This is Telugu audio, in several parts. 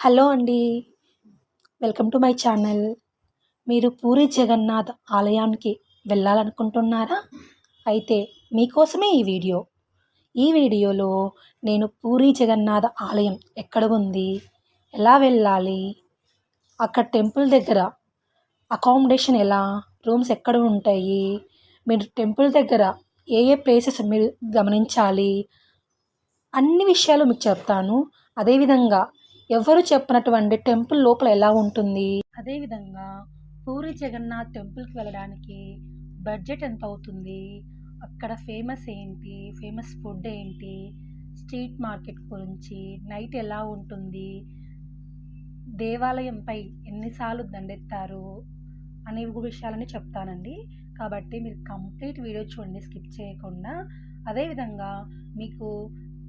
హలో అండి. Welcome to my channel. మీరు పూరి జగన్నాథ్ ఆలయానికి వెళ్ళాలనుకుంటున్నారా? అయితే మీకోసమే ఈ వీడియో. ఈ వీడియోలో నేను పూరి జగన్నాథ ఆలయం ఎక్కడ ఉంది? ఎలా వెళ్ళాలి? అక్కడ టెంపుల్ దగ్గర అకామిడేషన్ ఎలా? రూమ్స్ ఎక్కడ ఉంటాయి? మీరు టెంపుల్ దగ్గర ఏ ఏ ప్లేసెస్ మీరు గమనించాలి? అన్ని విషయాలు మీకు చెప్తాను. అదేవిధంగా ఎవరు చెప్పనటువంటి టెంపుల్ లోపల ఎలా ఉంటుంది, అదేవిధంగా పూరి జగన్నాథ్ టెంపుల్కి వెళ్ళడానికి బడ్జెట్ ఎంత అవుతుంది, అక్కడ ఫేమస్ ఏంటి, ఫేమస్ ఫుడ్ ఏంటి, స్ట్రీట్ మార్కెట్ గురించి, నైట్ ఎలా ఉంటుంది, దేవాలయంపై ఎన్నిసార్లు దండెత్తారు అనే విషయాలని చెప్తానండి. కాబట్టి మీరు కంప్లీట్ వీడియో చూడండి, స్కిప్ చేయకుండా. అదేవిధంగా మీకు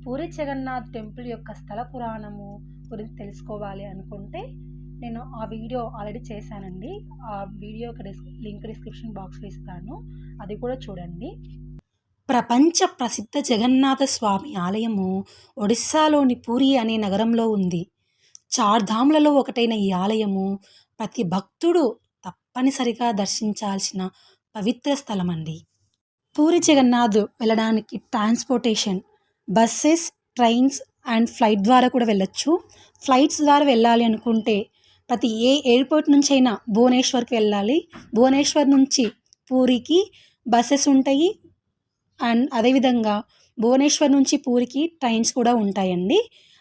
పూరి జగన్నాథ్ టెంపుల్ యొక్క స్థల పురాణము గురించి తెలుసుకోవాలి అనుకుంటే నేను ఆ వీడియో ఆల్రెడీ చేశానండి. ఆ వీడియో లింక్ డిస్క్రిప్షన్ బాక్స్లో ఇస్తాను, అది కూడా చూడండి. ప్రపంచ ప్రసిద్ధ జగన్నాథ స్వామి ఆలయము ఒడిస్సాలోని పూరి అనే నగరంలో ఉంది. చార్ధాములలో ఒకటైన ఈ ఆలయము ప్రతి భక్తుడు తప్పనిసరిగా దర్శించాల్సిన పవిత్ర స్థలం అండి. పూరి జగన్నాథ్ వెళ్ళడానికి transportation buses, trains and flight ద్వారా కూడా వెళ్ళొచ్చు. ఫ్లైట్స్ ద్వారా వెళ్ళాలి అనుకుంటే ప్రతి ఎయిర్పోర్ట్ నుంచి అయినా భువనేశ్వర్కి వెళ్ళాలి. భువనేశ్వర్ నుంచి పూరికి బస్సెస్ ఉంటాయి. అండ్ అదేవిధంగా భువనేశ్వర్ నుంచి పూరికి ట్రైన్స్ కూడా ఉంటాయండి.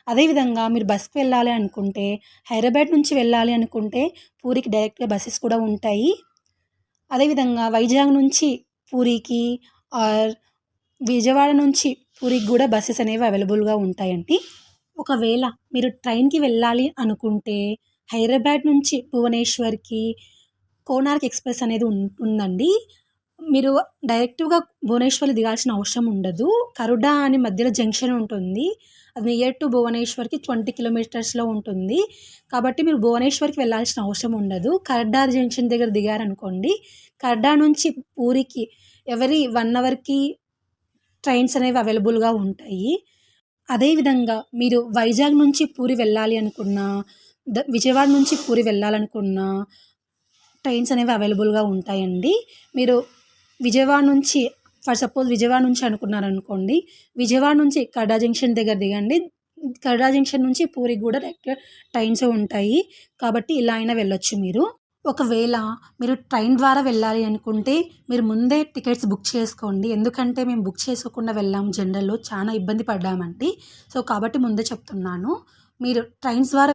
అదేవిధంగా మీరు బస్కి వెళ్ళాలి అనుకుంటే, హైదరాబాద్ నుంచి వెళ్ళాలి అనుకుంటే పూరికి డైరెక్ట్గా బస్సెస్ కూడా ఉంటాయి. అదేవిధంగా వైజాగ్ నుంచి పూరికి ఆర్ విజయవాడ నుంచి పూరికి కూడా బస్సెస్ అనేవి అవైలబుల్గా ఉంటాయండి. ఒకవేళ మీరు ట్రైన్కి వెళ్ళాలి అనుకుంటే హైదరాబాద్ నుంచి భువనేశ్వర్కి కోనార్క్ ఎక్స్ప్రెస్ అనేది ఉందండి. మీరు డైరెక్ట్గా భువనేశ్వర్లో దిగాల్సిన అవసరం ఉండదు. కరుడా అని మధ్యలో జంక్షన్ ఉంటుంది, అది నియర్ టు భువనేశ్వర్కి 20 కిలోమీటర్స్లో ఉంటుంది. కాబట్టి మీరు భువనేశ్వర్కి వెళ్ళాల్సిన అవసరం ఉండదు. కర్డా జంక్షన్ దగ్గర దిగారనుకోండి, కర్డా నుంచి పూరికి ఎవరీ 1 అవర్కి ట్రైన్స్ అనేవి అవైలబుల్గా ఉంటాయి. అదేవిధంగా మీరు వైజాగ్ నుంచి పూరి వెళ్ళాలి అనుకున్నా, విజయవాడ నుంచి పూరి వెళ్ళాలనుకున్నా ట్రైన్స్ అనేవి అవైలబుల్గా ఉంటాయండి. మీరు విజయవాడ నుంచి సపోజ్ విజయవాడ నుంచి అనుకున్నారనుకోండి, విజయవాడ నుంచి కర్డా జంక్షన్ దగ్గర దిగండి. కర్డా జంక్షన్ నుంచి పూరికి కూడా డైరెక్ట్గా ట్రైన్స్ ఉంటాయి. కాబట్టి ఇలా అయినా వెళ్ళొచ్చు మీరు. ఒకవేళ మీరు ట్రైన్ ద్వారా వెళ్ళాలి అనుకుంటే మీరు ముందే టికెట్స్ బుక్ చేసుకోండి. ఎందుకంటే మేము బుక్ చేసుకోకుండా వెళ్ళాము, జనరల్లో చాలా ఇబ్బంది పడ్డామండి. సో కాబట్టి ముందే చెప్తున్నాను, మీరు ట్రైన్స్ ద్వారా